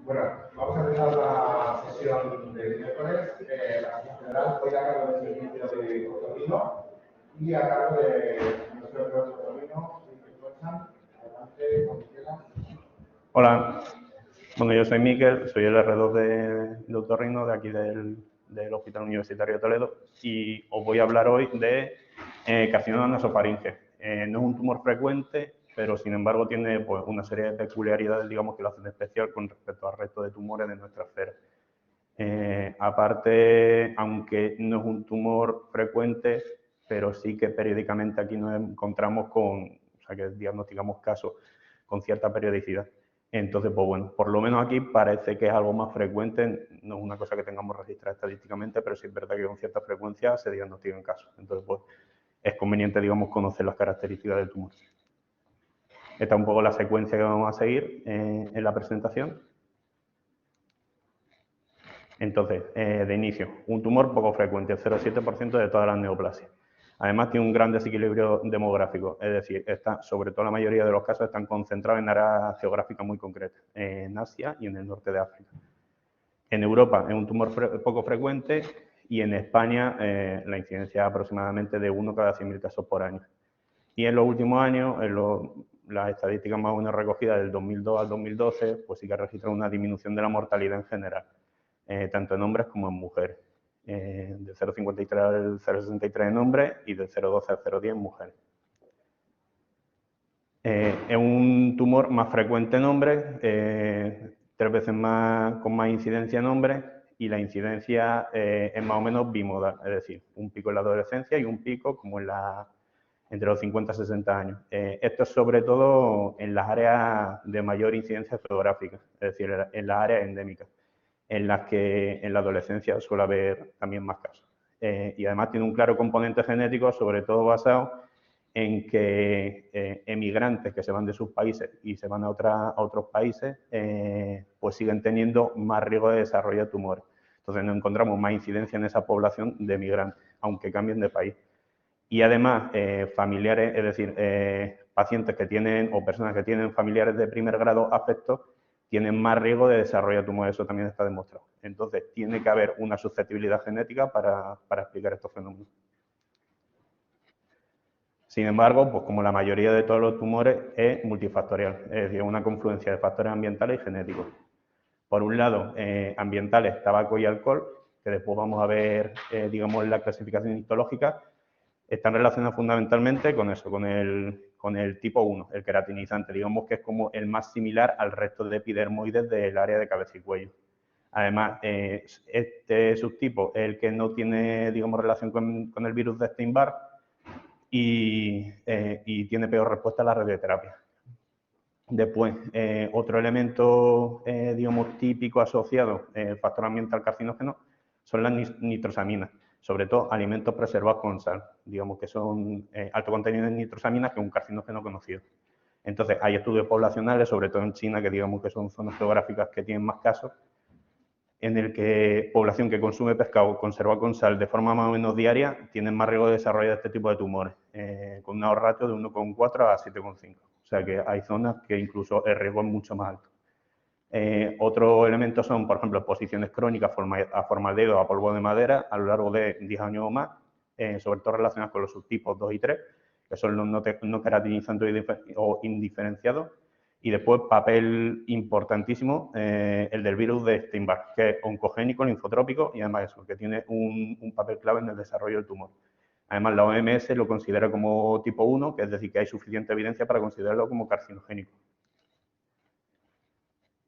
Bueno, vamos a empezar la sesión del miércoles. La sesión general hoy a cargo del servicio de otorrino y a cargo de nuestro profesor de otorrino, Miquel Chan. Adelante, Miquel. Hola, bueno, yo soy Miquel, soy el R2 de otorrino de aquí del Hospital Universitario de Toledo y os voy a hablar hoy de carcinoma nasofaringe. No es un tumor frecuente, pero sin embargo tiene pues, una serie de peculiaridades, digamos, que lo hacen especial con respecto al resto de tumores de nuestra esfera. Aparte, aunque no es un tumor frecuente, pero sí que periódicamente aquí nos encontramos o sea, que diagnosticamos casos con cierta periodicidad. Entonces, pues bueno, por lo menos aquí parece que es algo más frecuente, no es una cosa que tengamos registrada estadísticamente, pero sí es verdad que con cierta frecuencia se diagnostican casos. Entonces, pues es conveniente, digamos, conocer las características del tumor. Esta es un poco la secuencia que vamos a seguir en la presentación. Entonces, de inicio, un tumor poco frecuente, el 0,7% de todas las neoplasias. Además, tiene un gran desequilibrio demográfico, es decir, sobre todo la mayoría de los casos están concentrados en áreas geográficas muy concretas, en Asia y en el norte de África. En Europa es un tumor poco frecuente y en España la incidencia es aproximadamente de 1 cada 100.000 casos por año. Y en los últimos años, las estadísticas más o menos recogidas del 2002 al 2012, pues sí que ha registrado una disminución de la mortalidad en general, tanto en hombres como en mujeres. Del 0,53 al 0,63 en hombres y del 0,12 al 0,10 en mujeres. Es un tumor más frecuente en hombres, 3 veces más con más incidencia en hombres, y la incidencia es más o menos bimodal, es decir, un pico en la adolescencia y un pico como entre los 50 y 60 años. Esto es sobre todo en las áreas de mayor incidencia geográfica, es decir, en las áreas endémicas, en las que en la adolescencia suele haber también más casos. Y además tiene un claro componente genético, sobre todo basado en que emigrantes que se van de sus países y se van a otros países, pues siguen teniendo más riesgo de desarrollar tumores. Entonces nos encontramos más incidencia en esa población de emigrantes, aunque cambien de país. Y además, familiares, es decir, pacientes que tienen o personas que tienen familiares de primer grado afectos, tienen más riesgo de desarrollar tumores, eso también está demostrado. Entonces, tiene que haber una susceptibilidad genética para explicar estos fenómenos. Sin embargo, pues como la mayoría de todos los tumores, es multifactorial, es decir, una confluencia de factores ambientales y genéticos. Por un lado, ambientales, tabaco y alcohol, que después vamos a ver, digamos, la clasificación histológica, están relacionados fundamentalmente con eso, con el tipo 1, el queratinizante, digamos que es como el más similar al resto de epidermoides del área de cabeza y cuello. Además, este subtipo es el que no tiene, digamos, relación con el virus de Epstein-Barr y tiene peor respuesta a la radioterapia. Después, otro elemento, digamos, típico asociado, factor ambiental carcinógeno, son las nitrosaminas, sobre todo alimentos preservados con sal, digamos que son alto contenido en nitrosaminas, que es un carcinógeno conocido. Entonces, hay estudios poblacionales, sobre todo en China, que digamos que son zonas geográficas que tienen más casos, en el que población que consume pescado conservado con sal de forma más o menos diaria tiene más riesgo de desarrollar este tipo de tumores, con una ratio de 1,4 a 7,5. O sea que hay zonas que incluso el riesgo es mucho más alto. Otros elementos son, por ejemplo, exposiciones crónicas a formaldehído o a polvo de madera a lo largo de 10 años o más, sobre todo relacionadas con los subtipos 2 y 3, que son los no queratinizantes o indiferenciados. Y después, papel importantísimo, el del virus de Epstein-Barr, que es oncogénico, linfotrópico y además eso, que tiene un papel clave en el desarrollo del tumor. Además, la OMS lo considera como tipo 1, que es decir, que hay suficiente evidencia para considerarlo como carcinogénico.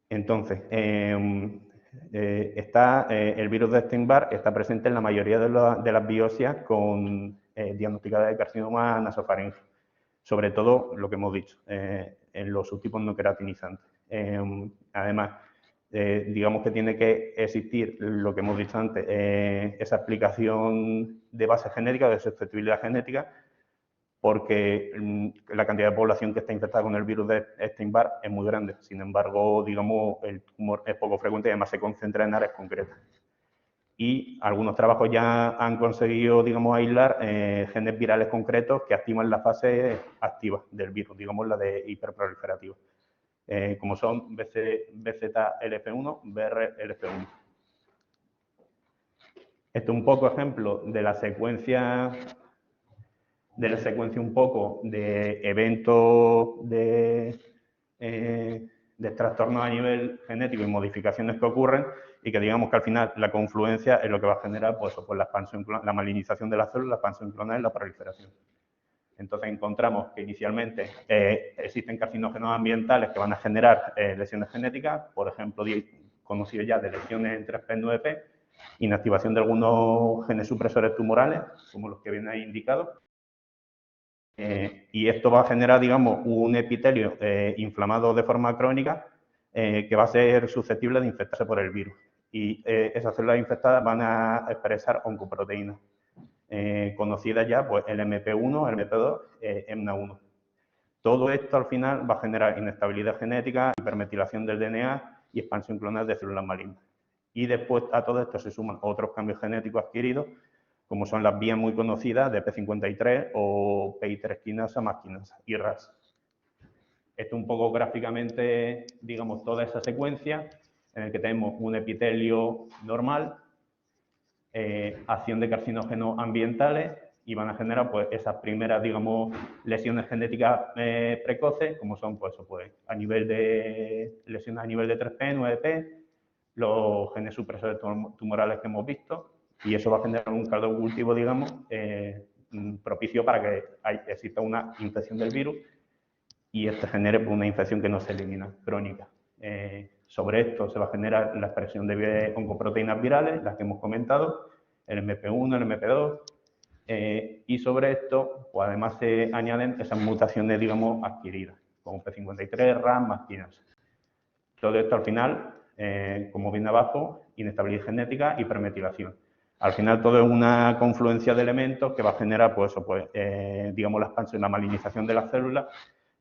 Entonces, el virus de Epstein-Barr está presente en la mayoría de las biopsias diagnosticadas de carcinoma nasofaringe, sobre todo lo que hemos dicho, en los subtipos no queratinizantes. Además, digamos que tiene que existir lo que hemos dicho antes, esa explicación de base genética, de susceptibilidad genética, porque la cantidad de población que está infectada con el virus de Epstein-Barr es muy grande. Sin embargo, digamos, el tumor es poco frecuente y además se concentra en áreas concretas. Y algunos trabajos ya han conseguido, digamos, aislar genes virales concretos que activan la fase activa del virus, digamos, la de hiperproliferativa. como son BZLF1, BRLF1. Esto es un poco ejemplo de la secuencia un poco de eventos de trastornos a nivel genético y modificaciones que ocurren y que digamos que al final la confluencia es lo que va a generar pues la expansión, la malignización de las células, la expansión clonal y la proliferación. Entonces encontramos que inicialmente existen carcinógenos ambientales que van a generar lesiones genéticas, por ejemplo, conocidos ya de lesiones en 3P, 9P, inactivación de algunos genes supresores tumorales, como los que vienen ahí indicados. Y esto va a generar, digamos, un epitelio inflamado de forma crónica que va a ser susceptible de infectarse por el virus. Y esas células infectadas van a expresar oncoproteínas, conocidas ya, pues el MP1, el MP2, EMNA1. Todo esto al final va a generar inestabilidad genética, hipermetilación del DNA y expansión clonal de células malignas. Y después a todo esto se suman otros cambios genéticos adquiridos, como son las vías muy conocidas de P53 o PI3 quinasa más quinasa y RAS. Esto un poco gráficamente, digamos, toda esa secuencia en el que tenemos un epitelio normal, acción de carcinógenos ambientales y van a generar pues esas primeras, digamos, lesiones genéticas precoces, como son pues a nivel de lesiones a nivel de 3P, 9P, los genes supresores tumorales que hemos visto, y eso va a generar un caldo de cultivo, digamos, propicio para que exista una infección del virus y este genere una infección que no se elimina, crónica. Sobre esto se va a generar la expresión de oncoproteínas virales, las que hemos comentado, el MP1, el MP2, y sobre esto, pues además se añaden esas mutaciones, digamos, adquiridas, como P53, RAS, más quinasa. Todo esto al final, como viene abajo, inestabilidad genética, hipermetilación. Al final todo es una confluencia de elementos que va a generar, pues, digamos, la expansión, la malignización de las células,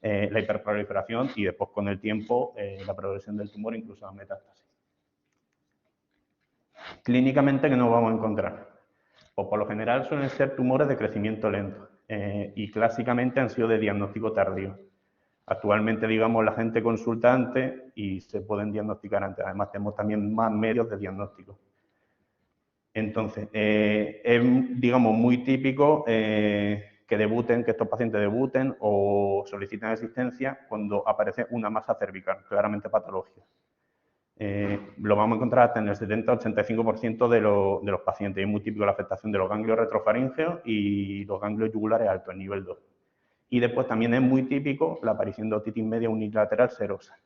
la hiperproliferación y después con el tiempo la progresión del tumor, incluso la metástasis. Clínicamente, ¿qué nos vamos a encontrar? Pues por lo general suelen ser tumores de crecimiento lento y clásicamente han sido de diagnóstico tardío. Actualmente, digamos, la gente consulta antes y se pueden diagnosticar antes. Además, tenemos también más medios de diagnóstico. Entonces, es, digamos, muy típico que estos pacientes debuten o soliciten asistencia cuando aparece una masa cervical, claramente patológica. Lo vamos a encontrar hasta en el 70-85% de los pacientes. Es muy típico la afectación de los ganglios retrofaríngeos y los ganglios yugulares altos, en nivel 2. Y después también es muy típico la aparición de otitis media unilateral serosa.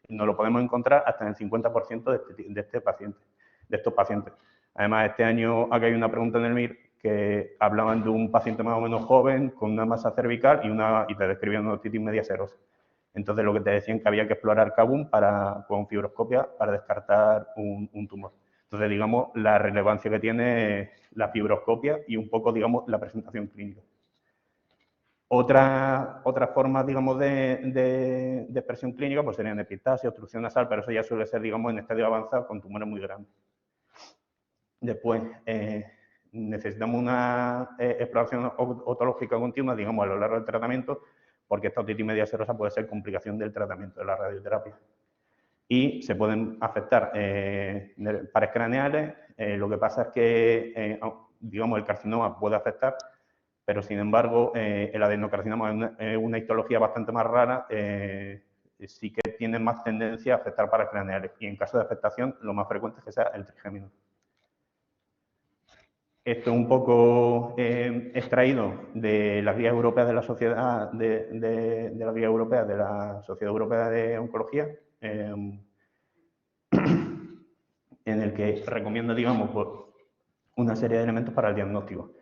Nos lo podemos encontrar hasta en el 50% de estos pacientes. Además, este año aquí hay una pregunta en el MIR que hablaban de un paciente más o menos joven con una masa cervical y te describían una otitis media serosa. Entonces, lo que te decían que había que explorar CABUM con fibroscopia para descartar un tumor. Entonces, digamos, la relevancia que tiene la fibroscopia y un poco, digamos, la presentación clínica. Otra forma, digamos, de expresión clínica pues serían epistasia, obstrucción nasal, pero eso ya suele ser, digamos, en estadio avanzado con tumores muy grandes. Después, necesitamos una exploración otológica continua, digamos, a lo largo del tratamiento, porque esta otitis media serosa puede ser complicación del tratamiento de la radioterapia. Y se pueden afectar pares craneales, lo que pasa es que, digamos, el carcinoma puede afectar, pero sin embargo, el adenocarcinoma es una histología bastante más rara, sí que tiene más tendencia a afectar pares craneales. Y en caso de afectación, lo más frecuente es que sea el trigémino. Esto es un poco extraído de las guías europeas de la Sociedad de la Guía Europea de la Sociedad Europea de Oncología, en el que recomienda, digamos, pues, una serie de elementos para el diagnóstico.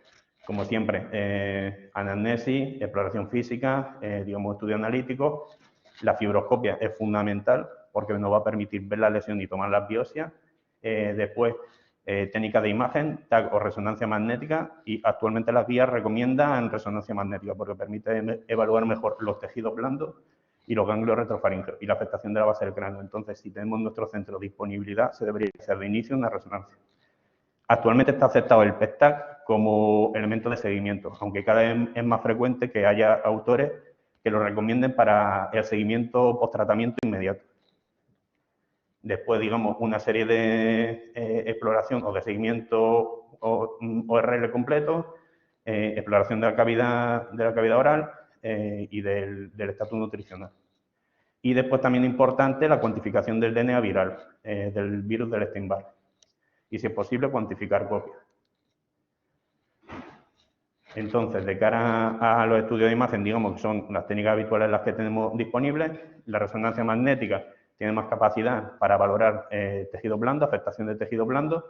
Como siempre, anamnesis, exploración física, digamos, estudio analítico. La fibroscopia es fundamental porque nos va a permitir ver la lesión y tomar las biopsias. Después, técnica de imagen, TAC o resonancia magnética, y actualmente las guías recomiendan resonancia magnética porque permite evaluar mejor los tejidos blandos y los ganglios retrofaríngeos y la afectación de la base del cráneo. Entonces, si tenemos en nuestro centro disponibilidad, se debería hacer de inicio una resonancia. Actualmente está aceptado el PET-TAC como elemento de seguimiento, aunque cada vez es más frecuente que haya autores que lo recomienden para el seguimiento post-tratamiento inmediato. Después, digamos, una serie de exploración o de seguimiento ORL completo, exploración de la cavidad oral y del estatus nutricional. Y después también importante la cuantificación del DNA viral, del virus del Epstein-Barr. Y si es posible, cuantificar copias. Entonces, de cara a los estudios de imagen, digamos que son las técnicas habituales las que tenemos disponibles. La resonancia magnética tiene más capacidad para valorar tejido blando, afectación de tejido blando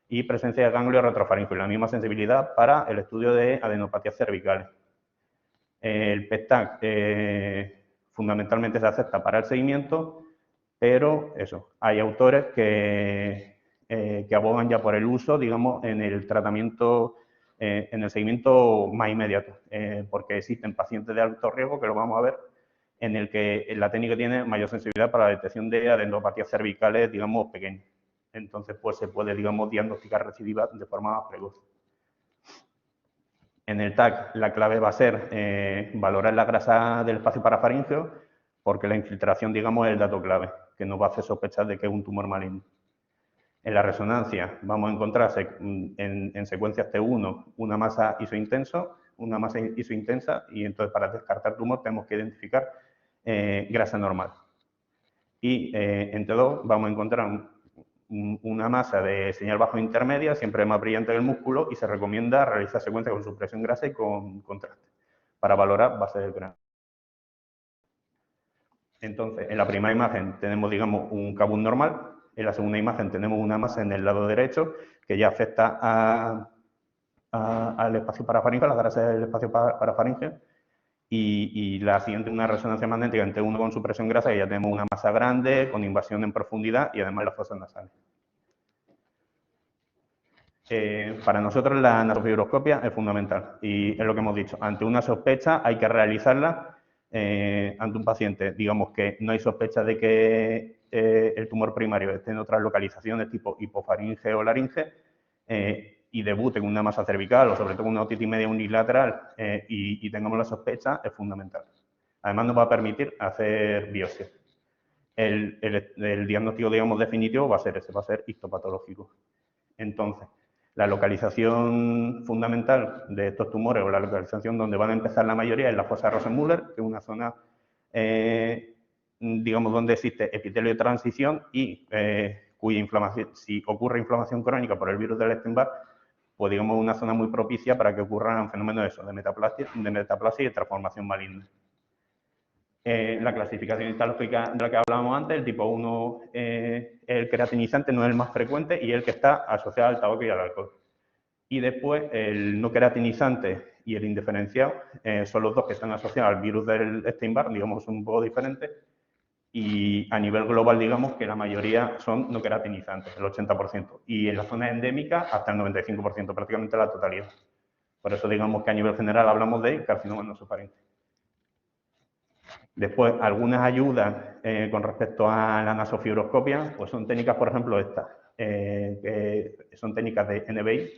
y presencia de ganglio retrofaríngeo, y la misma sensibilidad para el estudio de adenopatías cervicales. El PET-TAC fundamentalmente se acepta para el seguimiento, pero eso, hay autores que abogan ya por el uso, digamos, en el tratamiento, en el seguimiento más inmediato, porque existen pacientes de alto riesgo, que lo vamos a ver, en el que la técnica tiene mayor sensibilidad para la detección de adenopatías cervicales, digamos, pequeñas. Entonces, pues se puede, digamos, diagnosticar recidiva de forma más precoz. En el TAC, la clave va a ser valorar la grasa del espacio parafaríngeo, porque la infiltración, digamos, es el dato clave, que nos va a hacer sospechar de que es un tumor maligno. En la resonancia vamos a encontrar en secuencias T1 una masa isointensa, y entonces para descartar tumor tenemos que identificar grasa normal. Y en T2 vamos a encontrar una masa de señal bajo intermedia, siempre más brillante que el músculo, y se recomienda realizar secuencias con supresión grasa y con contraste, para valorar base del cráneo. Entonces, en la primera imagen tenemos, digamos, un cabuz normal. En la segunda imagen tenemos una masa en el lado derecho que ya afecta al espacio parafaríngeo, a la grasa del espacio parafaríngeo. Y la siguiente, una resonancia magnética en T1 con supresión grasa, y ya tenemos una masa grande, con invasión en profundidad y además las fosas nasales. Para nosotros la nasofibroscopia es fundamental y es lo que hemos dicho. Ante una sospecha hay que realizarla ante un paciente. Digamos que no hay sospecha de que el tumor primario esté en otras localizaciones tipo hipofaringe o laringe y debute en una masa cervical o sobre todo una otitis media unilateral y tengamos la sospecha, es fundamental. Además nos va a permitir hacer biopsia. El diagnóstico, digamos, definitivo va a ser ese, va a ser histopatológico. Entonces, la localización fundamental de estos tumores, o la localización donde van a empezar la mayoría, es la fosa de Rosenmüller, que es una zona, digamos, donde existe epitelio de transición y cuya inflamación, si ocurre inflamación crónica por el virus del Epstein-Barr, pues digamos una zona muy propicia para que ocurran fenómenos de metaplasia y transformación maligna. La clasificación histológica de la que hablábamos antes, el tipo 1, el queratinizante no es el más frecuente y el que está asociado al tabaco y al alcohol. Y después el no queratinizante y el indiferenciado son los dos que están asociados al virus del Epstein-Barr, digamos, son un poco diferentes. Y a nivel global, digamos que la mayoría son no queratinizantes, el 80%. Y en la zona endémica hasta el 95%, prácticamente la totalidad. Por eso digamos que a nivel general hablamos de carcinoma nasofaríngeo. Después, algunas ayudas con respecto a la nasofibroscopia, pues son técnicas, por ejemplo, estas, que son técnicas de NBI,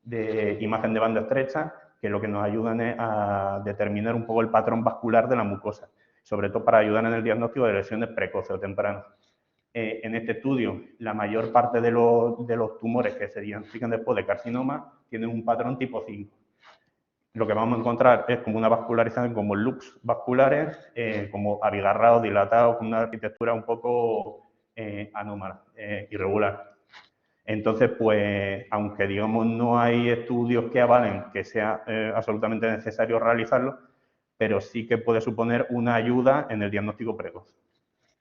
de imagen de banda estrecha, que lo que nos ayudan es a determinar un poco el patrón vascular de la mucosa, sobre todo para ayudar en el diagnóstico de lesiones precoces o tempranas. En este estudio, la mayor parte de los tumores que se diagnostican después de carcinoma tienen un patrón tipo 5. Lo que vamos a encontrar es como una vascularización, como loops vasculares, como abigarrados, dilatados, con una arquitectura un poco anómala, irregular. Entonces, pues, aunque digamos no hay estudios que avalen que sea absolutamente necesario realizarlo, pero sí que puede suponer una ayuda en el diagnóstico precoz.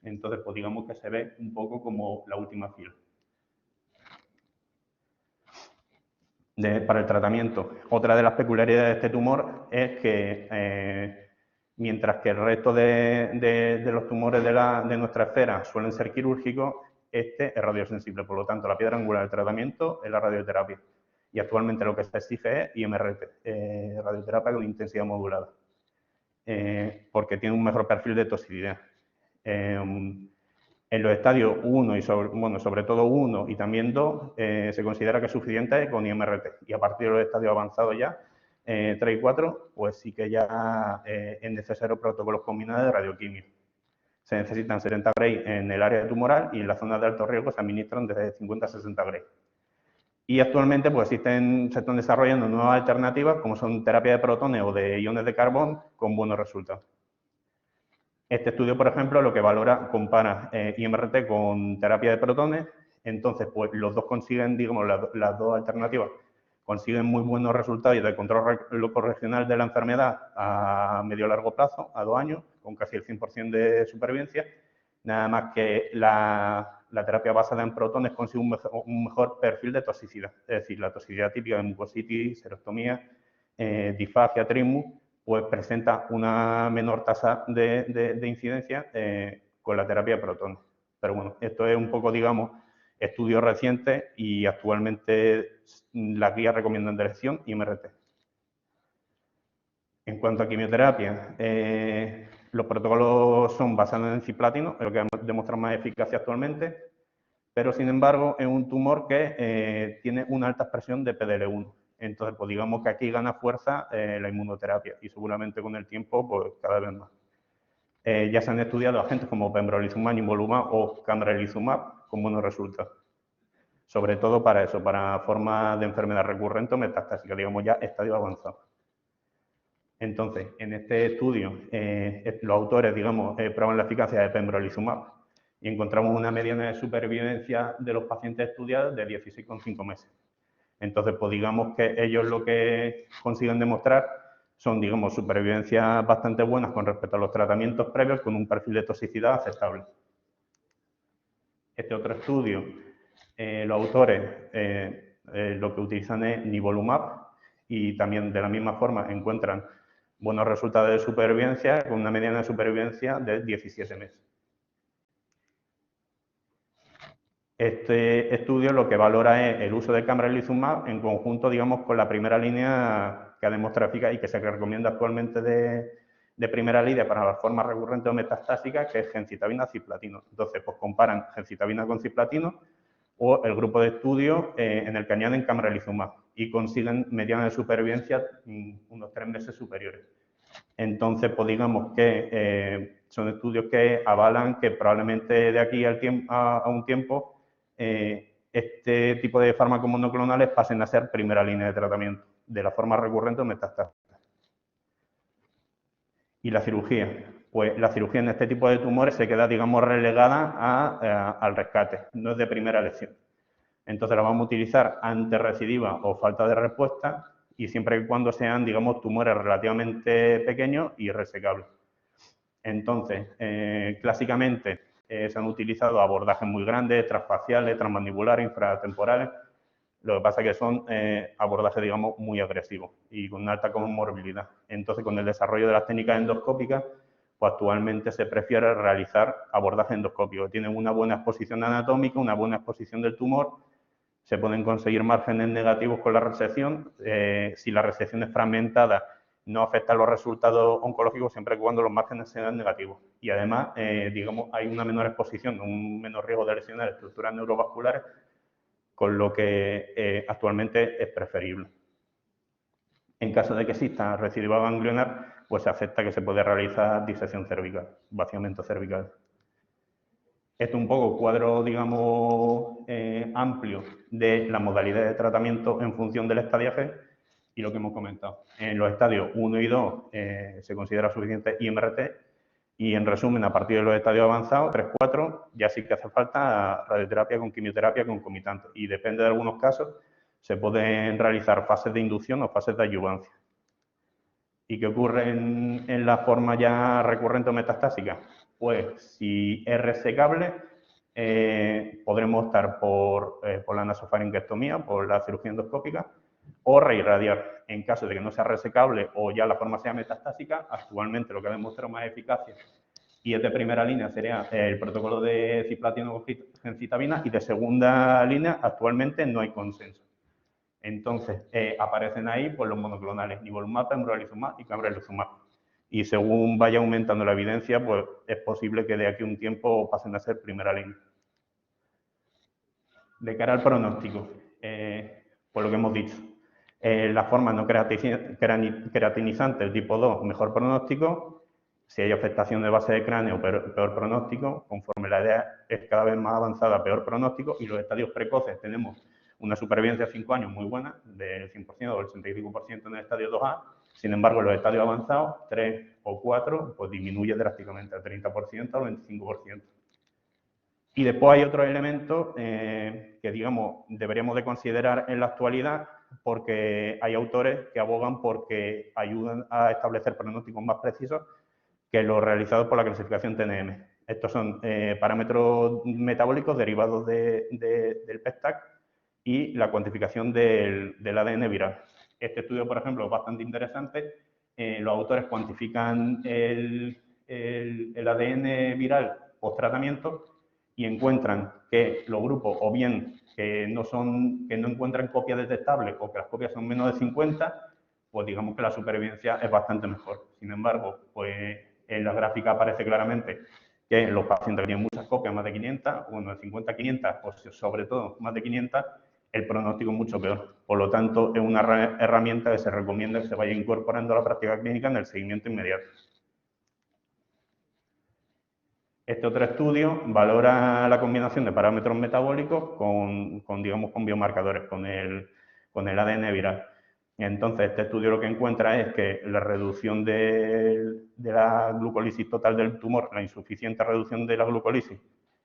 Entonces, pues digamos que se ve un poco como la última fila. Para el tratamiento. Otra de las peculiaridades de este tumor es que mientras que el resto de los tumores de nuestra esfera suelen ser quirúrgicos, este es radiosensible. Por lo tanto, la piedra angular del tratamiento es la radioterapia. Y actualmente lo que se exige es IMRT, radioterapia con intensidad modulada, porque tiene un mejor perfil de toxicidad. En los estadios 1 y sobre todo 1 y también 2 se considera que es suficiente con IMRT, y a partir de los estadios avanzados ya 3 y 4, pues sí que ya es necesario protocolos combinados de radioquimia. Se necesitan 70 Gray en el área tumoral y en la zona de alto riesgo se administran desde 50 a 60 Gray. Y actualmente pues se están desarrollando nuevas alternativas como son terapia de protones o de iones de carbón con buenos resultados. Este estudio, por ejemplo, lo que compara IMRT con terapia de protones. Entonces, pues los dos consiguen, digamos, las dos alternativas consiguen muy buenos resultados y de control locorregional de la enfermedad a medio largo plazo, a 2 años, con casi el 100% de supervivencia. Nada más que la terapia basada en protones consigue un mejor perfil de toxicidad. Es decir, la toxicidad típica de mucositis, serostomía, disfagia, trismus, pues presenta una menor tasa de incidencia con la terapia de protones. Pero bueno, esto es un poco, digamos, estudios recientes y actualmente las guías recomiendan de elección IMRT. En cuanto a quimioterapia, los protocolos son basados en cisplatino, es lo que demuestra más eficacia actualmente, pero sin embargo es un tumor que tiene una alta expresión de PDL1. Entonces, pues digamos que aquí gana fuerza la inmunoterapia y seguramente con el tiempo, pues cada vez más. Ya se han estudiado agentes como pembrolizumab, nivolumab o camrelizumab con buenos resultados. Sobre todo para eso, para formas de enfermedad recurrente o metastásica, digamos ya estadio avanzado. Entonces, en este estudio, los autores, digamos, prueban la eficacia de pembrolizumab y encontramos una mediana de supervivencia de los pacientes estudiados de 16,5 meses. Entonces, pues digamos que ellos lo que consiguen demostrar son, digamos, supervivencias bastante buenas con respecto a los tratamientos previos con un perfil de toxicidad aceptable. Este otro estudio, los autores lo que utilizan es nivolumab y también de la misma forma encuentran buenos resultados de supervivencia con una mediana de supervivencia de 17 meses. Este estudio lo que valora es el uso de camrelizumab en conjunto, digamos, con la primera línea que ha demostrado eficacia y que se recomienda actualmente de primera línea para las formas recurrentes o metastásicas, que es gencitabina cisplatino. Entonces, pues comparan gencitabina con cisplatino o el grupo de estudio en el que añaden camrelizumab y consiguen mediana de supervivencia unos 3 meses superiores. Entonces, pues digamos que son estudios que avalan que probablemente de aquí a un tiempo este tipo de fármacos monoclonales pasen a ser primera línea de tratamiento de la forma recurrente o metastásica. Y la cirugía. Pues la cirugía en este tipo de tumores se queda, digamos, relegada al rescate, no es de primera elección. Entonces la vamos a utilizar ante recidiva o falta de respuesta y siempre y cuando sean, digamos, tumores relativamente pequeños y resecables. Entonces, clásicamente se han utilizado abordajes muy grandes, transfaciales, transmandibulares, infratemporales. Lo que pasa es que son abordajes, digamos, muy agresivos y con una alta comorbilidad. Entonces, con el desarrollo de las técnicas endoscópicas, pues actualmente se prefiere realizar abordajes endoscópicos. Tienen una buena exposición anatómica, una buena exposición del tumor, se pueden conseguir márgenes negativos con la resección. Si la resección es fragmentada, no afecta a los resultados oncológicos siempre y cuando los márgenes sean negativos. Y además, digamos, hay una menor exposición, un menor riesgo de lesionar estructuras neurovasculares, con lo que actualmente es preferible. En caso de que exista recidiva ganglionar, pues se acepta que se puede realizar disección cervical, vaciamiento cervical. Esto es un poco cuadro, digamos, amplio de la modalidad de tratamiento en función del estadiaje y lo que hemos comentado. En los estadios 1 y 2 se considera suficiente IMRT y, en resumen, a partir de los estadios avanzados, 3, 4, ya sí que hace falta radioterapia con quimioterapia concomitante y depende de algunos casos, se pueden realizar fases de inducción o fases de adyuvancia. ¿Y qué ocurre en la forma ya recurrente o metastásica? Pues si es resecable, podremos optar por la nasofaringectomía, por la cirugía endoscópica, o reirradiar. En caso de que no sea resecable o ya la forma sea metastásica, actualmente lo que ha demostrado más eficacia y es de primera línea sería el protocolo de cisplatino con gencitabina y de segunda línea actualmente no hay consenso. Entonces, aparecen ahí pues, los monoclonales, nivolumab, pembrolizumab y camrelizumab. Y según vaya aumentando la evidencia, pues es posible que de aquí a un tiempo pasen a ser primera línea. De cara al pronóstico, por lo que hemos dicho, La forma no creatinizante tipo 2, mejor pronóstico. Si hay afectación de base de cráneo, peor pronóstico. Conforme la edad es cada vez más avanzada, peor pronóstico. Y los estadios precoces tenemos una supervivencia de 5 años muy buena, del 100% o del 85% en el estadio 2A. Sin embargo, en los estadios avanzados, 3 o 4, pues disminuye drásticamente, al 30% al 25%. Y después hay otros elementos que, digamos, deberíamos de considerar en la actualidad, porque hay autores que abogan porque ayudan a establecer pronósticos más precisos que los realizados por la clasificación TNM. Estos son parámetros metabólicos derivados del PET-TAC y la cuantificación del ADN viral. Este estudio, por ejemplo, es bastante interesante. Los autores cuantifican el ADN viral post-tratamiento y encuentran que los grupos, o bien que no encuentran copias detectables o que las copias son menos de 50, pues digamos que la supervivencia es bastante mejor. Sin embargo, pues en la gráfica aparece claramente que los pacientes que tienen muchas copias, más de 500, bueno, de 50 a 500, o sobre todo más de 500, el pronóstico es mucho peor. Por lo tanto, es una herramienta que se recomienda que se vaya incorporando a la práctica clínica en el seguimiento inmediato. Este otro estudio valora la combinación de parámetros metabólicos con biomarcadores, con el ADN viral. Entonces, este estudio lo que encuentra es que la reducción de la glucólisis total del tumor, la insuficiente reducción de la glucólisis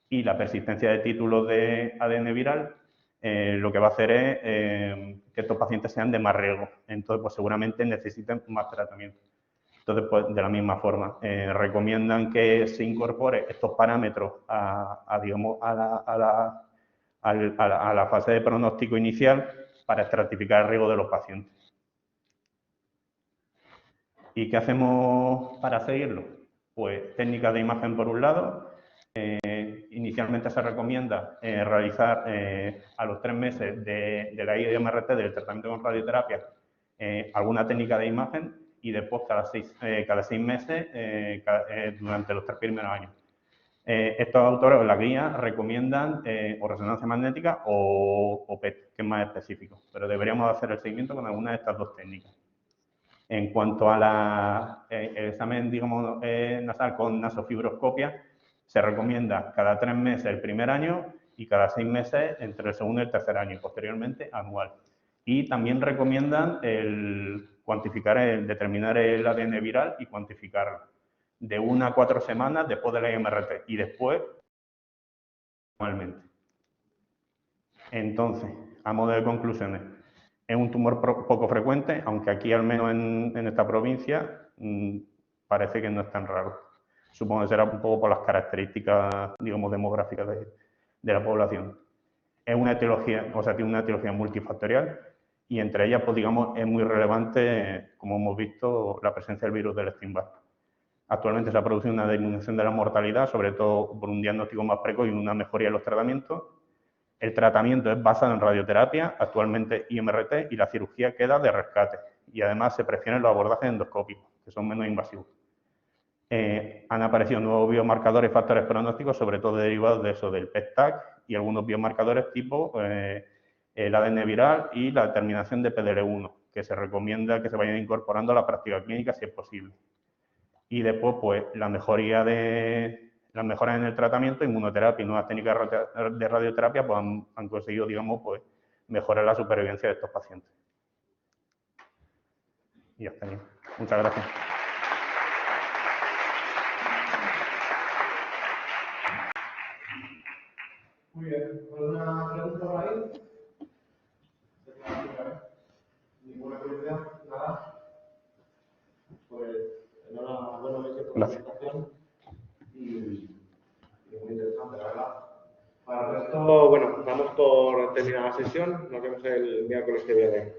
y la persistencia de títulos de ADN viral, lo que va a hacer es que estos pacientes sean de más riesgo. Entonces, pues seguramente necesiten más tratamiento. Entonces, pues, de la misma forma, recomiendan que se incorpore estos parámetros a la fase de pronóstico inicial para estratificar el riesgo de los pacientes. ¿Y qué hacemos para seguirlo? Pues técnicas de imagen por un lado. Inicialmente se recomienda realizar a los 3 meses de la IMRT, del tratamiento con radioterapia, alguna técnica de imagen, y después cada 6 meses durante los 3 primeros años. Estos autores en la guía recomiendan o resonancia magnética o PET, que es más específico, pero deberíamos hacer el seguimiento con alguna de estas dos técnicas. En cuanto a el examen, digamos, nasal con nasofibroscopia, se recomienda cada 3 meses el primer año y cada 6 meses entre el segundo y el tercer año, y posteriormente anual. Y también recomiendan determinar el ADN viral y cuantificarlo de 1 a 4 semanas después de la IMRT y después anualmente. Entonces, a modo de conclusiones, es un tumor poco frecuente, aunque aquí, al menos en esta provincia, parece que no es tan raro. Supongo que será un poco por las características, digamos, demográficas de la población. Es una etiología, o sea, tiene una etiología multifactorial y entre ellas, pues digamos, es muy relevante, como hemos visto, la presencia del virus del Epstein-Barr. Actualmente se ha producido una disminución de la mortalidad, sobre todo por un diagnóstico más precoz y una mejoría en los tratamientos. El tratamiento es basado en radioterapia, actualmente IMRT, y la cirugía queda de rescate. Y además se prefieren los abordajes endoscópicos, que son menos invasivos. Han aparecido nuevos biomarcadores y factores pronósticos, sobre todo derivados de eso, del PET-TAC y algunos biomarcadores tipo el ADN viral y la determinación de PDL1, que se recomienda que se vayan incorporando a la práctica clínica si es posible. Y después, pues, las mejoras en el tratamiento, inmunoterapia y nuevas técnicas de radioterapia, pues han conseguido, digamos, pues, mejorar la supervivencia de estos pacientes. Y hasta ahí. Muchas gracias. Muy bien. ¿Alguna pregunta por ahí? ¿Ninguna curiosidad? ¿Nada? Pues enhorabuena por la presentación y muy interesante, la verdad. Para el resto, bueno, vamos por terminar la sesión. Nos vemos el miércoles que viene.